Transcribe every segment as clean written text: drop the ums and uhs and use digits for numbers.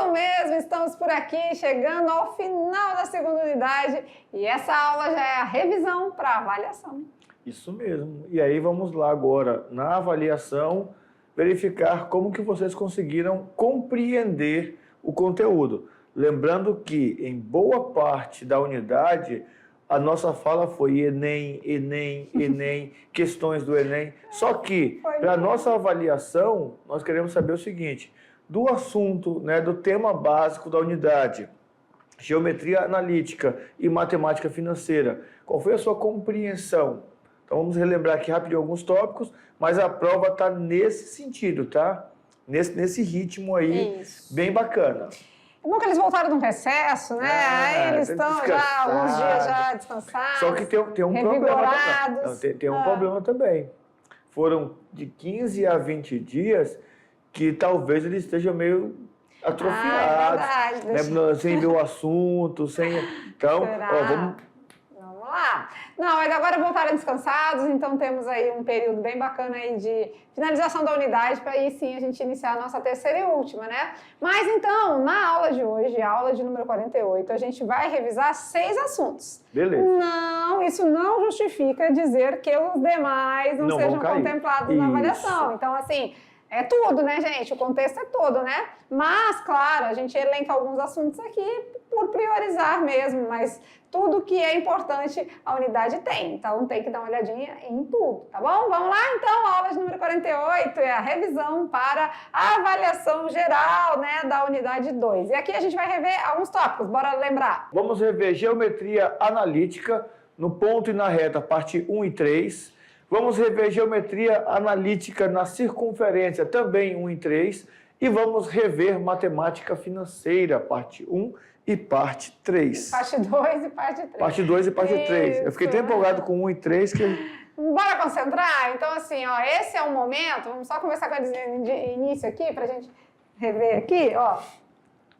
Isso mesmo, estamos por aqui, chegando ao final da segunda unidade e essa aula já é a revisão para avaliação. Isso mesmo. E aí vamos lá agora, na avaliação, verificar como que vocês conseguiram compreender o conteúdo. Lembrando que, em boa parte da unidade, a nossa fala foi Enem, Enem, Enem, questões do Enem. Só que, para a nossa avaliação, nós queremos saber o seguinte, do assunto, né, do tema básico da unidade, geometria analítica e matemática financeira, qual foi a sua compreensão? Então vamos relembrar aqui rapidinho alguns tópicos, mas a prova está nesse sentido, tá? Nesse ritmo aí, Isso. Bem bacana. É bom que eles voltaram de um recesso, né? Aí eles estão já alguns dias já descansados. Só que tem um problema também. Tem um problema também. Foram de 15 a 20 dias que talvez eles estejam meio atrofiados. É verdade. Sem ver o assunto, sem... Então, vamos lá. Não, mas agora voltaram descansados, então temos aí um período bem bacana aí de finalização da unidade para aí sim a gente iniciar a nossa terceira e última, né? Mas então, na aula de hoje, a aula de número 48, a gente vai revisar 6 assuntos. Beleza. Não, isso não justifica dizer que os demais não sejam contemplados na avaliação. Então, assim, é tudo, né, gente? O contexto é todo, né? Mas, claro, a gente elenca alguns assuntos aqui por priorizar mesmo, mas tudo que é importante a unidade tem. Então, tem que dar uma olhadinha em tudo, tá bom? Vamos lá, então, a aula de número 48 é a revisão para a avaliação geral, né, da unidade 2. E aqui a gente vai rever alguns tópicos, bora lembrar. Vamos rever geometria analítica no ponto e na reta, parte 1 e 3. Vamos rever geometria analítica na circunferência, também 1 e 3. E vamos rever matemática financeira, parte 1 e parte 3. Parte 2 e parte 3. Parte 2 e parte 3. Eu fiquei tão empolgado com 1 e 3 que... Bora concentrar? Então, assim, ó, esse é o momento, vamos só começar com de início aqui, pra gente rever aqui, ó.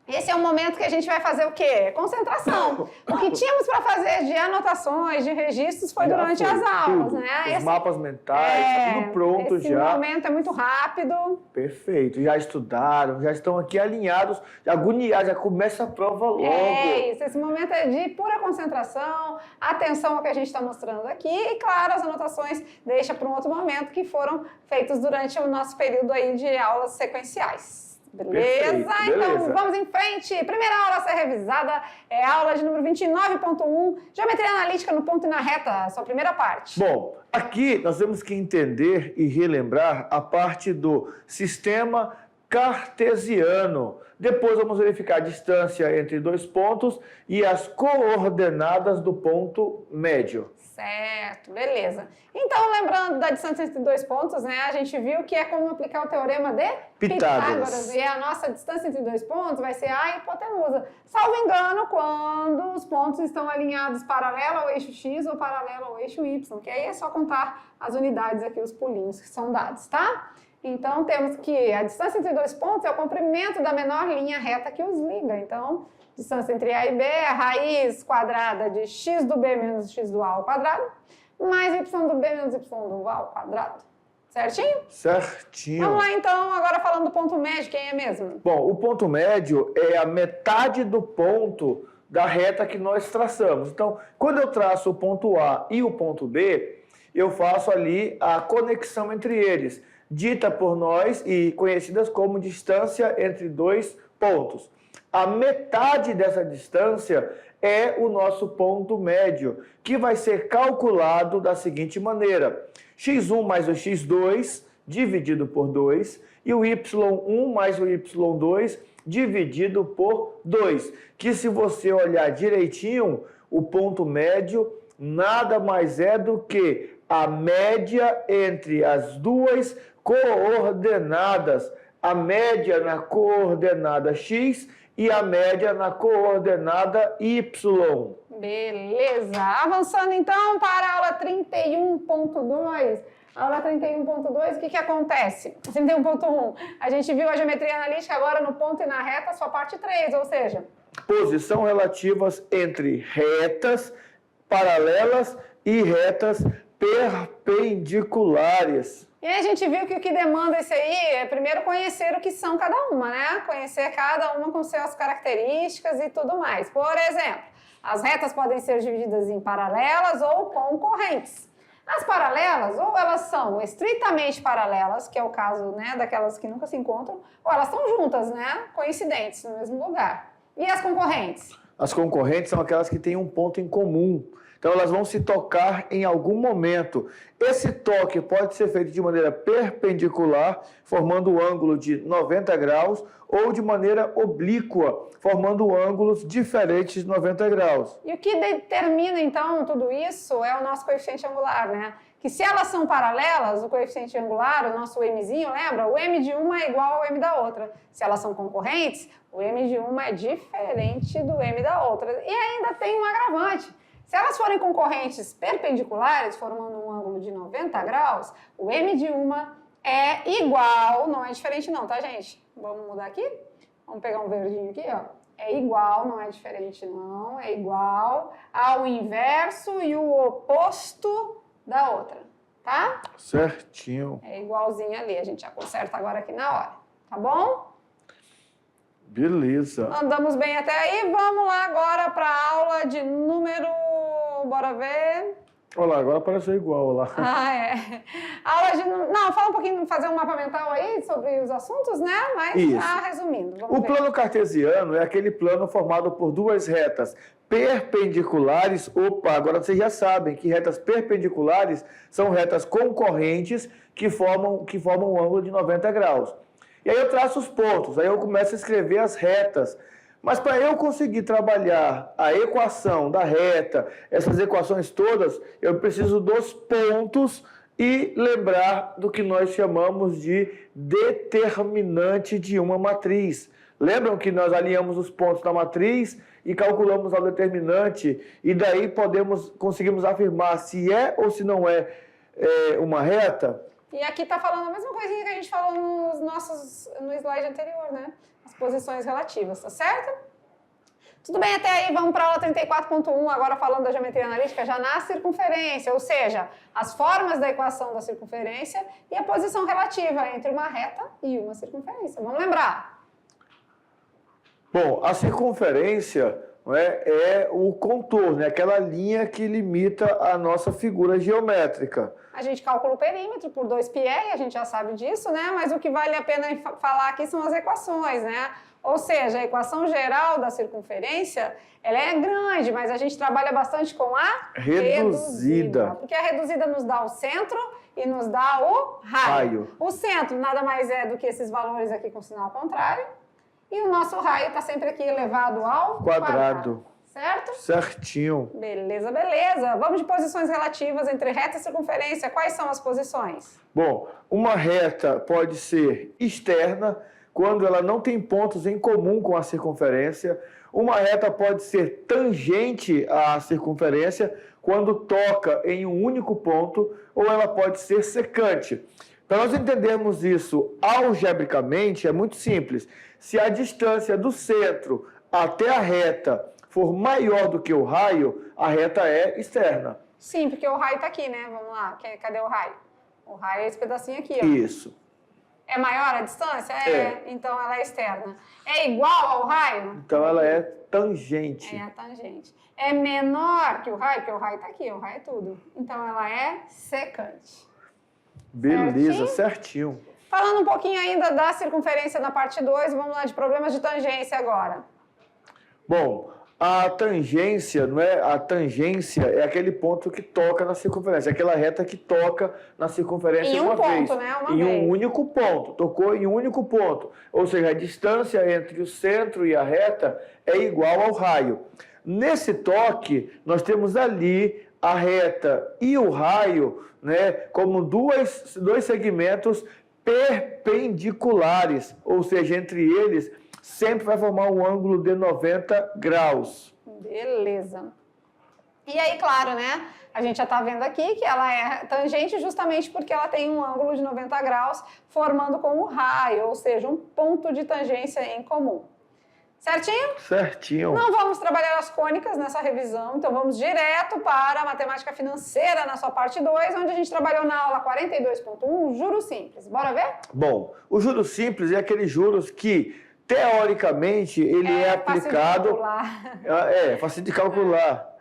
Esse é o momento que a gente vai fazer o quê? Concentração. O que tínhamos para fazer de anotações, de registros, foi durante as aulas, tudo. né? Os mapas mentais, tudo pronto esse já. Esse momento é muito rápido. Perfeito. Já estudaram, já estão aqui alinhados, agoniados, já começa a prova logo. É isso. Esse momento é de pura concentração, atenção ao que a gente está mostrando aqui e, claro, as anotações deixa para um outro momento que foram feitos durante o nosso período aí de aulas sequenciais. Beleza? Então vamos em frente. Primeira aula a ser revisada é a aula de número 29.1, Geometria Analítica no ponto e na reta, sua primeira parte. Bom, aqui nós temos que entender e relembrar a parte do sistema cartesiano. Depois vamos verificar a distância entre 2 pontos e as coordenadas do ponto médio. Certo, beleza. Então, lembrando da distância entre 2 pontos, né? A gente viu que é como aplicar o teorema de Pitágoras. E a nossa distância entre 2 pontos vai ser a hipotenusa. Salvo engano, quando os pontos estão alinhados paralelo ao eixo X ou paralelo ao eixo Y, que aí é só contar as unidades aqui, os pulinhos que são dados, tá? Então, temos que a distância entre 2 pontos é o comprimento da menor linha reta que os liga. Então, distância entre A e B é a raiz quadrada de x do B menos x do A ao quadrado, mais y do B menos y do A ao quadrado. Certinho? Certinho. Vamos lá, então, agora falando do ponto médio, quem é mesmo? Bom, o ponto médio é a metade do ponto da reta que nós traçamos. Então, quando eu traço o ponto A e o ponto B, eu faço ali a conexão entre eles, dita por nós e conhecidas como distância entre 2 pontos. A metade dessa distância é o nosso ponto médio, que vai ser calculado da seguinte maneira: x1 mais o x2 dividido por 2 e o y1 mais o y2 dividido por 2. Que se você olhar direitinho, o ponto médio nada mais é do que a média entre as duas coordenadas, a média na coordenada x e a média na coordenada y. Beleza. Avançando então para a aula 31.2. Aula 31.2, o que acontece? 31.1, a gente viu a geometria analítica agora no ponto e na reta, sua parte 3, ou seja... Posição relativas entre retas paralelas e retas perpendiculares. E aí a gente viu que o que demanda isso aí é primeiro conhecer o que são cada uma, né? Conhecer cada uma com suas características e tudo mais. Por exemplo, as retas podem ser divididas em paralelas ou concorrentes. As paralelas, ou elas são estritamente paralelas, que é o caso, né, daquelas que nunca se encontram, ou elas estão juntas, né, coincidentes no mesmo lugar. E as concorrentes? As concorrentes são aquelas que têm um ponto em comum. Então, elas vão se tocar em algum momento. Esse toque pode ser feito de maneira perpendicular, formando um ângulo de 90 graus, ou de maneira oblíqua, formando ângulos diferentes de 90 graus. E o que determina, então, tudo isso é o nosso coeficiente angular, né? Que se elas são paralelas, o coeficiente angular, o nosso mzinho, lembra? O m de uma é igual ao m da outra. Se elas são concorrentes, o m de uma é diferente do m da outra. E ainda tem um agravante. Se elas forem concorrentes perpendiculares, formando um ângulo de 90 graus, o m de uma é igual, não é diferente não, tá, gente? Vamos mudar aqui? Vamos pegar um verdinho aqui, ó. É igual, não é diferente não, é igual ao inverso e o oposto da outra, tá? Certinho. É igualzinho ali, a gente já conserta agora aqui na hora, tá bom? Beleza. Andamos bem até aí, vamos lá agora para a aula de número... Bora ver. Olha lá, agora apareceu igual, olha lá. Ah, é. Aula de... Não, fala um pouquinho, fazer um mapa mental aí sobre os assuntos, né? Mas Isso. já resumindo. Vamos O ver. plano cartesiano é aquele plano formado por duas retas perpendiculares. Opa, agora vocês já sabem que retas perpendiculares são retas concorrentes que formam um ângulo de 90 graus. E aí eu traço os pontos, aí eu começo a escrever as retas. Mas para eu conseguir trabalhar a equação da reta, essas equações todas, eu preciso dos pontos e lembrar do que nós chamamos de determinante de uma matriz. Lembram que nós alinhamos os pontos da matriz e calculamos o determinante e daí conseguimos afirmar se é ou se não é uma reta? E aqui está falando a mesma coisinha que a gente falou no slide anterior, né? As posições relativas, tá certo? Tudo bem até aí, vamos para a aula 34.1, agora falando da geometria analítica já na circunferência, ou seja, as formas da equação da circunferência e a posição relativa entre uma reta e uma circunferência. Vamos lembrar? Bom, a circunferência é o contorno, é aquela linha que limita a nossa figura geométrica. A gente calcula o perímetro por 2πr, a gente já sabe disso, né? Mas o que vale a pena falar aqui são as equações, né? Ou seja, a equação geral da circunferência, ela é grande, mas a gente trabalha bastante com a reduzida. Porque a reduzida nos dá o centro e nos dá o raio. O centro nada mais é do que esses valores aqui com sinal contrário. E o nosso raio está sempre aqui elevado ao quadrado. Certo? Certinho. Beleza, beleza. Vamos de posições relativas entre reta e circunferência. Quais são as posições? Bom, uma reta pode ser externa, quando ela não tem pontos em comum com a circunferência. Uma reta pode ser tangente à circunferência, quando toca em um único ponto, ou ela pode ser secante. Para nós entendermos isso algebricamente, é muito simples. Se a distância do centro até a reta for maior do que o raio, a reta é externa. Sim, porque o raio está aqui, né? Vamos lá, cadê o raio? O raio é esse pedacinho aqui, ó. Isso. É maior a distância? É. Então ela é externa. É igual ao raio? Então ela é tangente. É a tangente. É menor que o raio? Porque o raio está aqui, o raio é tudo. Então ela é secante. Beleza, certinho. Falando um pouquinho ainda da circunferência na parte 2, vamos lá de problemas de tangência agora. Bom, a tangência, não é? A tangência é aquele ponto que toca na circunferência, aquela reta que toca na circunferência uma vez. Em um ponto, né? Em um único ponto, tocou em um único ponto. Ou seja, a distância entre o centro e a reta é igual ao raio. Nesse toque, nós temos ali a reta e o raio, né, como dois segmentos perpendiculares, ou seja, entre eles sempre vai formar um ângulo de 90 graus. Beleza. E aí, claro, né? A gente já está vendo aqui que ela é tangente justamente porque ela tem um ângulo de 90 graus formando com o raio, ou seja, um ponto de tangência em comum. Certinho? Certinho. Não vamos trabalhar as cônicas nessa revisão, então vamos direto para a matemática financeira na sua parte 2, onde a gente trabalhou na aula 42.1, juros simples. Bora ver? Bom, o juros simples é aqueles juros que, teoricamente, ele é aplicado... Fácil de calcular.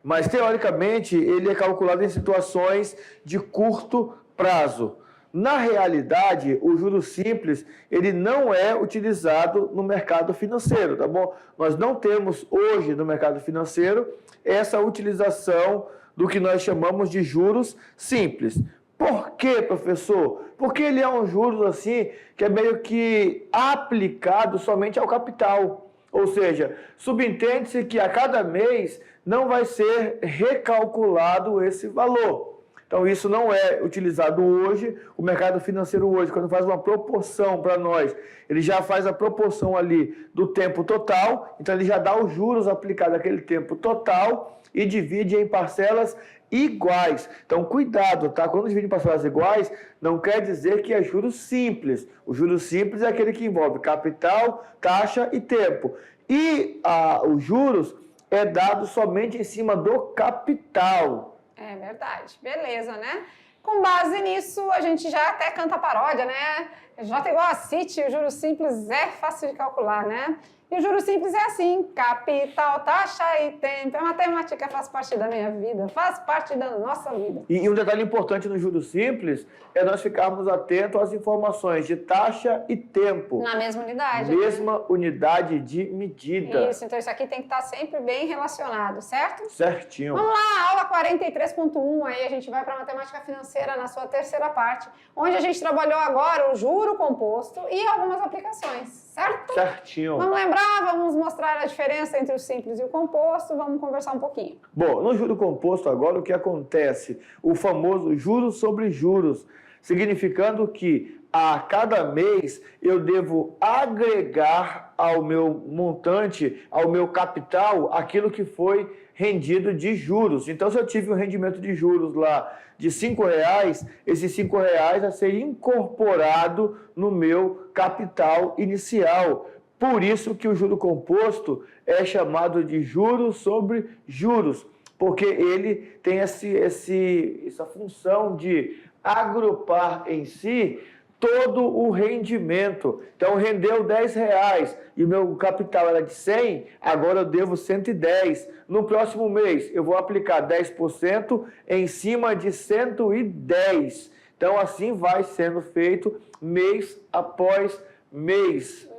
Mas, teoricamente, ele é calculado em situações de curto prazo. Na realidade, o juros simples, ele não é utilizado no mercado financeiro, tá bom? Nós não temos hoje no mercado financeiro essa utilização do que nós chamamos de juros simples. Por quê, professor? Porque ele é um juros assim que é meio que aplicado somente ao capital. Ou seja, subentende-se que a cada mês não vai ser recalculado esse valor. Então, isso não é utilizado hoje. O mercado financeiro hoje, quando faz uma proporção para nós, ele já faz a proporção ali do tempo total. Então, ele já dá os juros aplicados àquele tempo total e divide em parcelas iguais. Então, cuidado, tá? Quando divide em parcelas iguais, não quer dizer que é juros simples. O juros simples é aquele que envolve capital, taxa e tempo. E os juros é dado somente em cima do capital. É verdade. Beleza, né? Com base nisso, a gente já até canta a paródia, né? J igual a City, o juros simples é fácil de calcular, né? E o juros simples é assim, capital, taxa e tempo. A matemática faz parte da minha vida, faz parte da nossa vida. E um detalhe importante no juros simples é nós ficarmos atentos às informações de taxa e tempo. Na mesma unidade. Mesma unidade de medida. Isso, então isso aqui tem que estar sempre bem relacionado, certo? Certinho. Vamos lá, aula 43.1, aí a gente vai para a matemática financeira na sua terceira parte, onde a gente trabalhou agora o juro composto e algumas aplicações, certo? Certinho. Vamos lembrar, vamos mostrar a diferença entre o simples e o composto, vamos conversar um pouquinho. Bom, no juro composto agora o que acontece? O famoso juros sobre juros, significando que a cada mês eu devo agregar ao meu montante, ao meu capital, aquilo que foi rendido de juros. Então, se eu tive um rendimento de juros lá de R$5, esses R$5 vai ser incorporado no meu capital inicial. Por isso que o juro composto é chamado de juros sobre juros, porque ele tem essa função de agrupar em si todo o rendimento. Então, rendeu R$10 e o meu capital era de 100, agora eu devo 110. No próximo mês, eu vou aplicar 10% em cima de 110. Então, assim vai sendo feito mês após mês.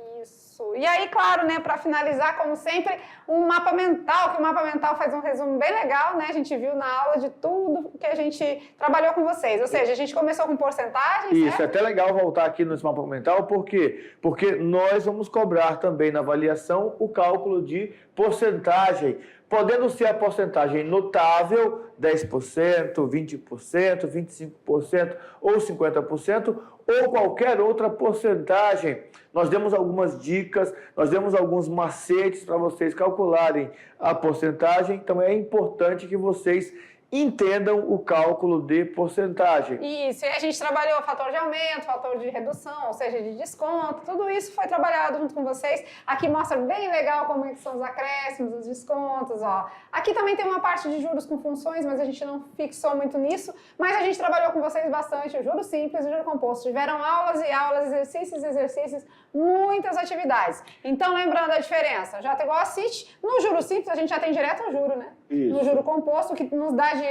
E aí, claro, né, para finalizar, como sempre, um mapa mental, que o mapa mental faz um resumo bem legal, né? A gente viu na aula de tudo que a gente trabalhou com vocês. Ou seja, a gente começou com porcentagens, Isso, certo? é até legal voltar aqui nesse mapa mental, por quê? Porque nós vamos cobrar também na avaliação o cálculo de porcentagem, podendo ser a porcentagem notável, 10%, 20%, 25% ou 50%, ou qualquer outra porcentagem. Nós demos algumas dicas, nós demos alguns macetes para vocês calcularem a porcentagem, então é importante que vocês entendam o cálculo de porcentagem. Isso, e a gente trabalhou fator de aumento, fator de redução, ou seja, de desconto, tudo isso foi trabalhado junto com vocês. Aqui mostra bem legal como é que são os acréscimos, os descontos, ó. Aqui também tem uma parte de juros com funções, mas a gente não fixou muito nisso, mas a gente trabalhou com vocês bastante o juro simples e o juro composto. Tiveram aulas e aulas, exercícios, muitas atividades. Então, lembrando a diferença, J igual a CIT, no juro simples a gente já tem direto ao juro, né? Isso. No juro composto, que nos dá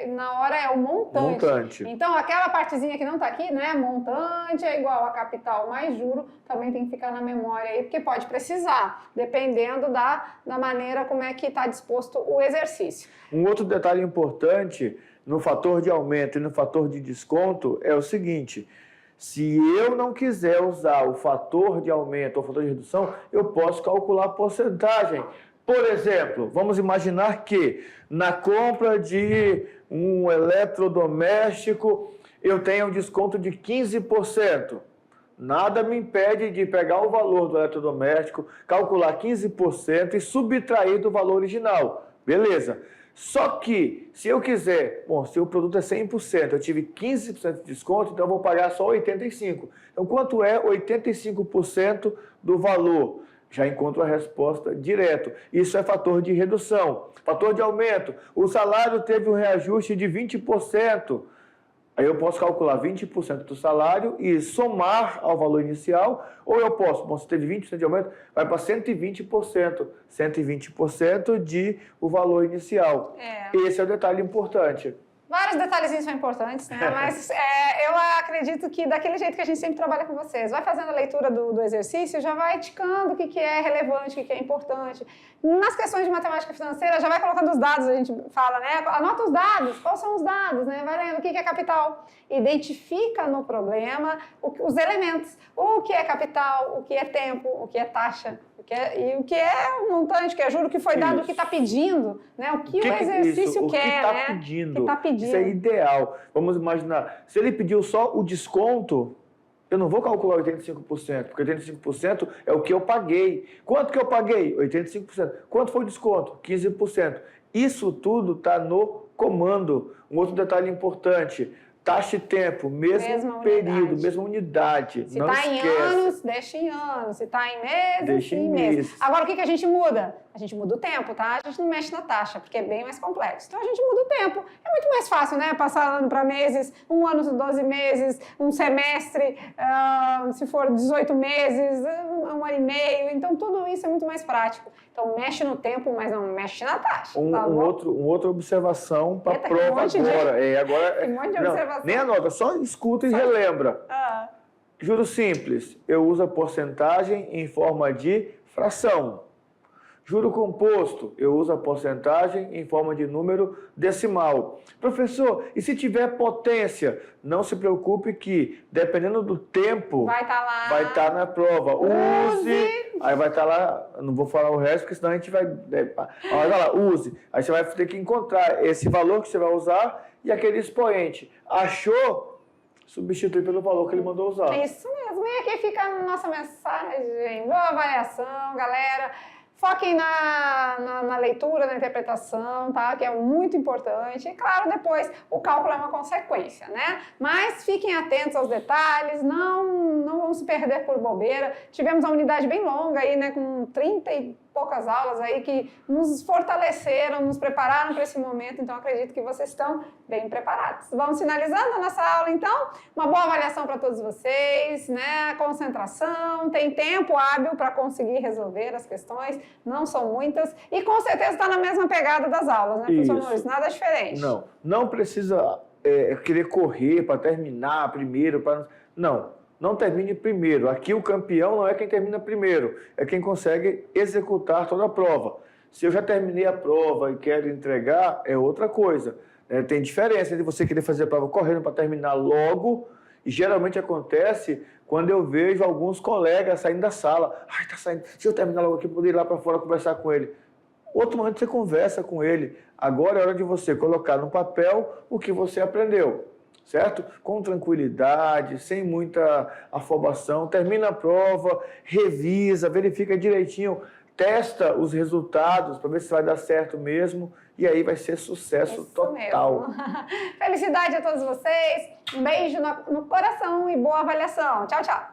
na hora é o montante. Então, aquela partezinha que não está aqui, né? Montante é igual a capital mais juro, também tem que ficar na memória aí, porque pode precisar, dependendo da maneira como é que está disposto o exercício. Um outro detalhe importante no fator de aumento e no fator de desconto é o seguinte: se eu não quiser usar o fator de aumento ou o fator de redução, eu posso calcular a porcentagem. Por exemplo, vamos imaginar que na compra de um eletrodoméstico eu tenha um desconto de 15%. Nada me impede de pegar o valor do eletrodoméstico, calcular 15% e subtrair do valor original. Beleza. Só que, se eu quiser, bom, se o produto é 100%, eu tive 15% de desconto, então eu vou pagar só 85%. Então, quanto é 85% do valor? já encontro a resposta direto. Isso é fator de redução. Fator de aumento. O salário teve um reajuste de 20%. Aí eu posso calcular 20% do salário e somar ao valor inicial, ou eu posso, bom, se teve 20% de aumento, vai para 120%. 120% de o valor inicial. Esse é o detalhe importante. Vários detalhezinhos são importantes, né? Mas eu acredito que daquele jeito que a gente sempre trabalha com vocês, vai fazendo a leitura do exercício, já vai ticando o que é relevante, o que é importante. Nas questões de matemática financeira, já vai colocando os dados, a gente fala, né? Anota os dados, quais são os dados, né? Vai lendo o que é capital. Identifica no problema os elementos. O que é capital, o que é tempo, o que é taxa, e o que é o montante, o que é juro, o que foi dado, o que está pedindo, né? O que o exercício quer, né? O que está pedindo. Isso é ideal. Vamos imaginar, se ele pediu só o desconto, eu não vou calcular 85%, porque 85% é o que eu paguei. Quanto que eu paguei? 85%. Quanto foi o desconto? 15%. Isso tudo está no comando. Um outro detalhe importante, taxa e tempo, mesmo período, mesma unidade. Se está em anos, deixa em anos. Se está em meses, deixa em meses. Agora, o que a gente muda? A gente muda o tempo, tá? A gente não mexe na taxa, porque é bem mais complexo. Então, a gente muda o tempo. É muito mais fácil, né? Passar ano para meses, um ano, 12 meses, um semestre, se for 18 meses, um ano e meio. Então, tudo isso é muito mais prático. Então, mexe no tempo, mas não mexe na taxa. Outra observação para a prova agora. Tem um monte de observação. Nem anota, só escuta e relembra. Juro simples, eu uso a porcentagem em forma de fração. Juro composto, eu uso a porcentagem em forma de número decimal. Professor, e se tiver potência? Não se preocupe que, dependendo do tempo, vai estar lá. Vai estar na prova. Use. Aí vai estar lá, não vou falar o resto, porque senão a gente vai... Vai lá, use. Aí você vai ter que encontrar esse valor que você vai usar e aquele expoente. Achou? Substitui pelo valor que ele mandou usar. Isso mesmo. E aqui fica a nossa mensagem. Boa avaliação, galera. Foquem na leitura, na interpretação, tá? Que é muito importante. E, claro, depois o cálculo é uma consequência, né? Mas fiquem atentos aos detalhes, não vamos se perder por bobeira. Tivemos uma unidade bem longa aí, né? Com 30 e poucas aulas aí que nos fortaleceram, nos prepararam para esse momento. Então, acredito que vocês estão bem preparados. Vamos finalizando a nossa aula, então. Uma boa avaliação para todos vocês, né? Concentração, tem tempo hábil para conseguir resolver as questões. Não são muitas. E com certeza está na mesma pegada das aulas, né, professor Nunes? Nada diferente. Não precisa querer correr para terminar primeiro. Não termine primeiro. Aqui o campeão não é quem termina primeiro, é quem consegue executar toda a prova. Se eu já terminei a prova e quero entregar, é outra coisa. Tem diferença entre você querer fazer a prova correndo para terminar logo, e geralmente acontece quando eu vejo alguns colegas saindo da sala. Ai, tá saindo. Se eu terminar logo aqui, poder ir lá para fora conversar com ele. Outro momento você conversa com ele. Agora é hora de você colocar no papel o que você aprendeu, certo? Com tranquilidade, sem muita afobação. Termina a prova, revisa, verifica direitinho, testa os resultados para ver se vai dar certo mesmo. E aí vai ser sucesso total. Felicidade a todos vocês. Um beijo no coração e boa avaliação. Tchau, tchau.